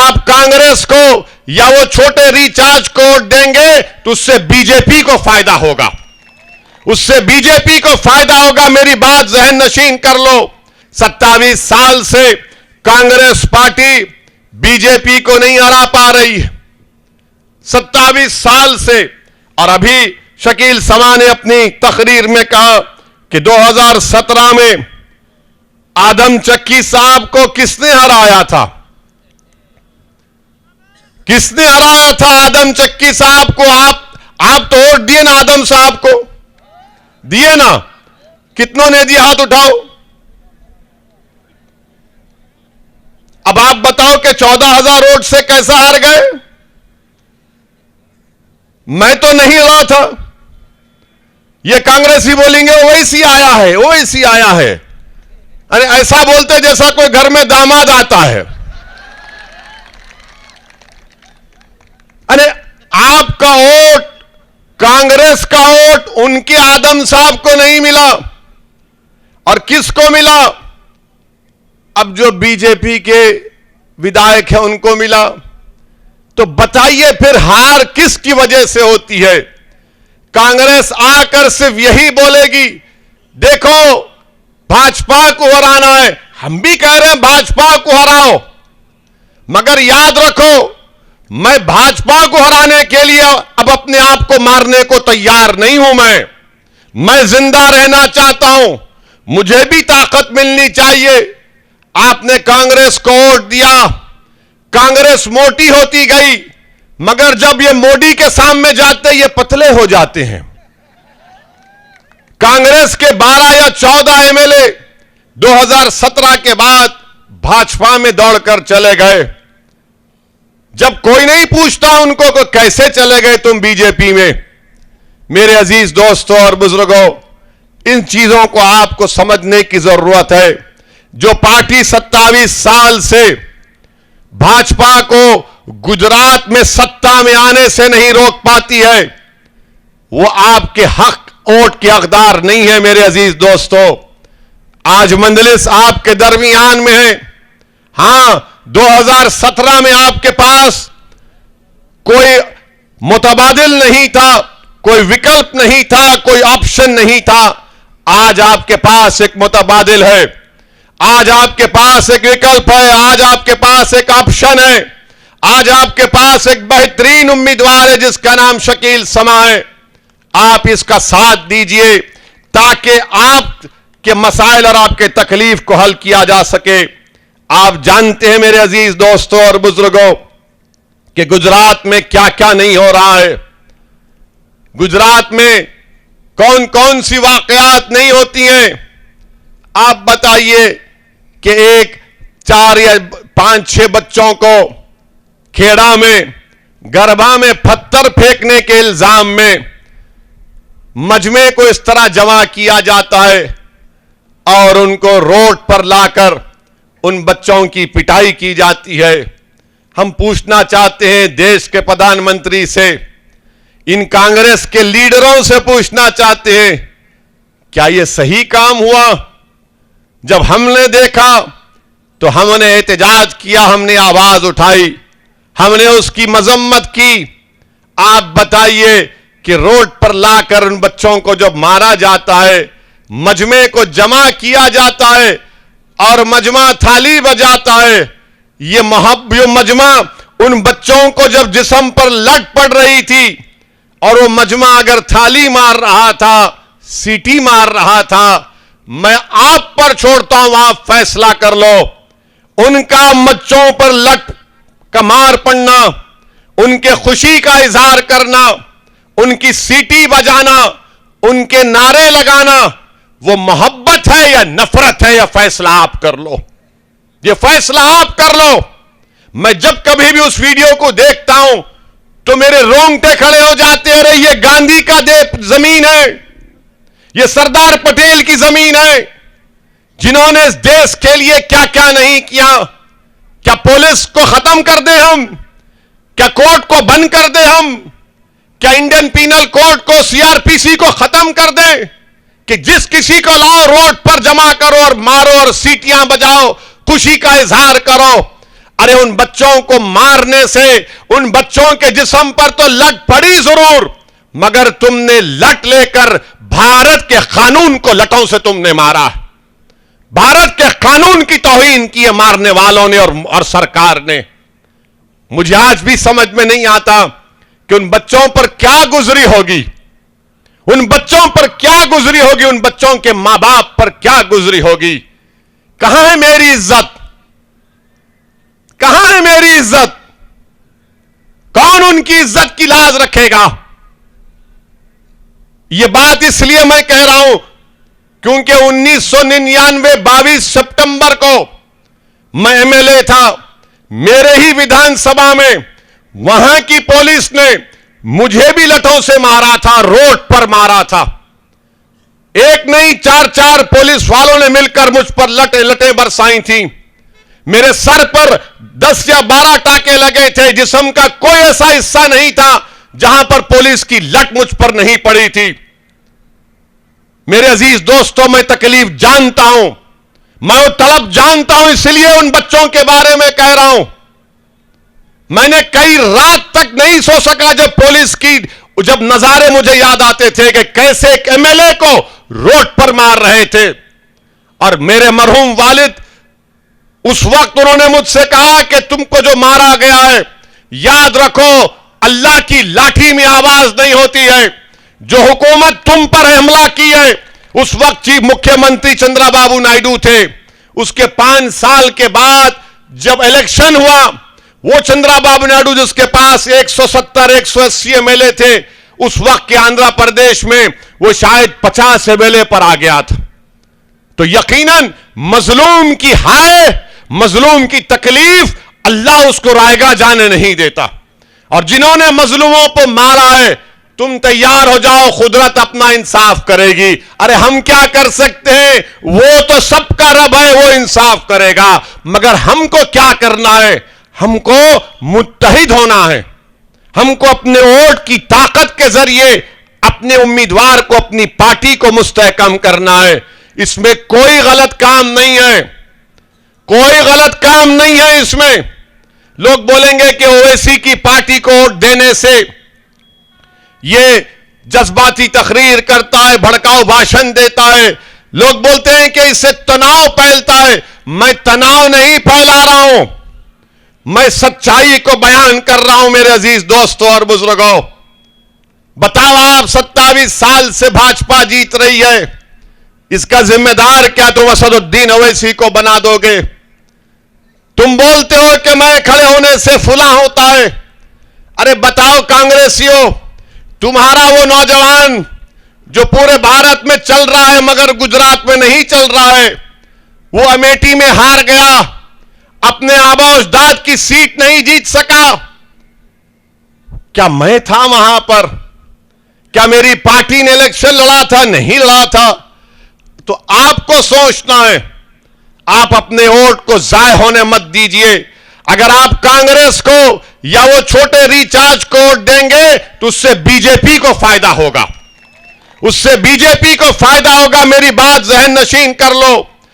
आप कांग्रेस को या वो छोटे रिचार्ज को वोट देंगे तो उससे बीजेपी को फायदा होगा, उससे बीजेपी को फायदा होगा। मेरी बात जहन नशीन कर लो। 27 साल से कांग्रेस पार्टी बीजेपी को नहीं हरा पा रही है, 27 साल से। और अभी शकील समा ने अपनी तकरीर में कहा कि 2017 में आदम चक्की साहब को किसने हराया था? किसने हराया था आदम चक्की साहब को? आप तो वोट दिए ना आदम साहब को, दिए ना? कितनों ने दिया? हाथ उठाओ। अब आप बताओ कि 14,000 वोट से कैसा हार गए? मैं तो नहीं रहा था। ये कांग्रेसी बोलेंगे ओवैसी आया है, ओवैसी आया है। अरे ऐसा बोलते जैसा कोई घर में दामाद आता है। अरे आपका वोट, कांग्रेस का वोट उनके आदम साहब को नहीं मिला, और किसको मिला? अब जो बीजेपी के विधायक है उनको मिला। तो बताइए फिर हार किसकी वजह से होती है? कांग्रेस आकर सिर्फ यही बोलेगी, देखो भाजपा को हराना है। हम भी कह रहे हैं भाजपा को हराओ, मगर याद रखो मैं भाजपा को हराने के लिए अब अपने आप को मारने को तैयार नहीं हूं। मैं जिंदा रहना चाहता हूं, मुझे भी ताकत मिलनी चाहिए। आपने कांग्रेस को वोट दिया, कांग्रेस मोटी होती गई, मगर जब ये मोदी के सामने जाते ये पतले हो जाते हैं। कांग्रेस के 12 या 14 एमएलए 2017 के बाद भाजपा में दौड़कर चले गए। जब कोई नहीं पूछता उनको को कैसे चले गए तुम बीजेपी में। मेरे अजीज दोस्तों और बुजुर्गों, इन चीजों को आपको समझने की जरूरत है। जो पार्टी 27 साल से भाजपा को गुजरात में सत्ता में आने से नहीं रोक पाती है, वो आपके हक वोट के हकदार नहीं है। मेरे अजीज दोस्तों, आज मंजलिस आपके दरमियान में है। हां, 2017 में आपके पास कोई मुतबादिल नहीं था, कोई विकल्प नहीं था, कोई ऑप्शन नहीं था। आज आपके पास एक मुतबादिल है, आज आपके पास एक विकल्प है, आज आपके पास एक ऑप्शन है, आज आपके पास एक बेहतरीन उम्मीदवार है जिसका नाम शकील समा है। आप इसका साथ दीजिए ताकि आपके मसाइल और आपके तकलीफ को हल किया जा सके। आप जानते हैं मेरे अजीज दोस्तों और बुजुर्गों कि गुजरात में क्या क्या नहीं हो रहा है। गुजरात में कौन कौन सी वाकयात नहीं होती हैं। आप बताइए कि 4 या 5-6 बच्चों को खेड़ा में गरबा में पत्थर फेंकने के इल्जाम में मजमे को इस तरह जमा किया जाता है और उनको रोड पर लाकर उन बच्चों की पिटाई की जाती है। हम पूछना चाहते हैं देश के प्रधानमंत्री से, इन कांग्रेस के लीडरों से पूछना चाहते हैं, क्या यह सही काम हुआ? जब हमने देखा तो हमने एहतजाज किया, हमने आवाज उठाई, हमने उसकी मजम्मत की। आप बताइए कि रोड पर लाकर उन बच्चों को जब मारा जाता है, मजमे को जमा किया जाता है और मजमा थाली बजाता है, ये मजमा उन बच्चों को जब जिस्म पर लट पड़ रही थी और वो मजमा अगर थाली मार रहा था, सीटी मार रहा था, मैं आप पर छोड़ता हूं, आप फैसला कर लो। उनका बच्चों पर लट का मार पड़ना, उनके खुशी का इजहार करना, उनकी सीटी बजाना, उनके नारे लगाना, वो मोहब्बत है या नफरत है? या फैसला आप कर लो, ये फैसला आप कर लो। मैं जब कभी भी उस वीडियो को देखता हूं तो मेरे रोंगटे खड़े हो जाते हैं। अरे ये गांधी का जमीन है, ये सरदार पटेल की जमीन है, जिन्होंने इस देश के लिए क्या क्या नहीं किया। क्या पुलिस को खत्म कर दे हम? क्या कोर्ट को बंद कर दे हम? क्या इंडियन पीनल कोड को, सीआरपीसी को खत्म कर दे कि जिस किसी को लाओ रोड पर जमा करो और मारो और सीटियां बजाओ, खुशी का इजहार करो? अरे अरे उन बच्चों को मारने से उन बच्चों के जिस्म पर तो लट पड़ी जरूर, मगर तुमने लट लेकर भारत के कानून को लटों से तुमने मारा। भारत के कानून की तौहीन की है मारने वालों ने और सरकार ने। मुझे आज भी समझ में नहीं आता कि उन बच्चों पर क्या गुजरी होगी, उन बच्चों पर क्या गुजरी होगी, उन बच्चों के मां बाप पर क्या गुजरी होगी। कहां है मेरी इज्जत, कहां है मेरी इज्जत? कौन उनकी इज्जत की लाज रखेगा? यह बात इसलिए मैं कह रहा हूं क्योंकि 1999 22 सितंबर को मैं एमएलए था। मेरे ही विधानसभा में वहां की पुलिस ने मुझे भी लठों से मारा था, रोड पर मारा था। एक नहीं 4-4 पुलिस वालों ने मिलकर मुझ पर लटे बरसाई थी। मेरे सर पर 10 या 12 टाके लगे थे। जिस्म का कोई ऐसा हिस्सा नहीं था जहां पर पुलिस की लट मुझ पर नहीं पड़ी थी। मेरे अजीज दोस्तों, मैं तकलीफ जानता हूं, मैं वो तड़प जानता हूं, इसलिए उन बच्चों के बारे में कह रहा हूं। मैंने कई रात तक नहीं सो सका जब नजारे मुझे याद आते थे कि कैसे एक एमएलए को रोड पर मार रहे थे। और मेरे मरहूम वालिद उस वक्त उन्होंने मुझसे कहा कि तुमको जो मारा गया है, याद रखो अल्लाह की लाठी में आवाज नहीं होती है। जो हुकूमत तुम पर हमला की है, उस वक्त चीफ मुख्यमंत्री चंद्रबाबू नायडू थे। उसके 5 साल के बाद जब इलेक्शन हुआ, वो चंद्रबाबू नायडू जिसके पास 170-180 एमएलए थे, उस वक्त के आंध्र प्रदेश में वो शायद 50 एमएलए पर आ गया था। तो यकीनन मजलूम की हाय, मजलूम की तकलीफ अल्लाह उसको रायगा जाने नहीं देता। और जिन्होंने मजलूमों को मारा है, तुम तैयार हो जाओ, कुदरत अपना इंसाफ करेगी। अरे हम क्या कर सकते हैं? वो तो सबका रब है, वो इंसाफ करेगा। मगर हमको क्या करना है? हमको मुत्तहिद होना है। हमको अपने वोट की ताकत के जरिए अपने उम्मीदवार को, अपनी पार्टी को मुस्तहकम करना है। इसमें कोई गलत काम नहीं है, कोई गलत काम नहीं है इसमें। लोग बोलेंगे कि ओवैसी की पार्टी को वोट देने से ये जज्बाती तकरीर करता है, भड़काऊ भाषण देता है। लोग बोलते हैं कि इससे तनाव फैलता है। मैं तनाव नहीं फैला रहा हूं, मैं सच्चाई को बयान कर रहा हूं। मेरे अजीज दोस्तों और बुजुर्गों, बताओ आप 27 साल से भाजपा जीत रही है, इसका जिम्मेदार क्या तुम असदुद्दीन ओवैसी को बना दोगे? तुम बोलते हो कि मैं खड़े होने से फुला होता है। अरे बताओ कांग्रेसियों, तुम्हारा वो नौजवान जो पूरे भारत में चल रहा है मगर गुजरात में नहीं चल रहा है, वो अमेठी में हार गया, अपने आबा-ओ-अजदाद की सीट नहीं जीत सका। क्या मैं था वहां पर? क्या मेरी पार्टी ने इलेक्शन लड़ा था? नहीं लड़ा था। तो आपको सोचना है, आप अपने वोट को जाय होने मत दीजिए। अगर आप कांग्रेस को या वो छोटे रिचार्ज को वोट देंगे तो उससे बीजेपी को फायदा होगा, उससे बीजेपी को फायदा होगा। मेरी बात जहन नशीन कर लो।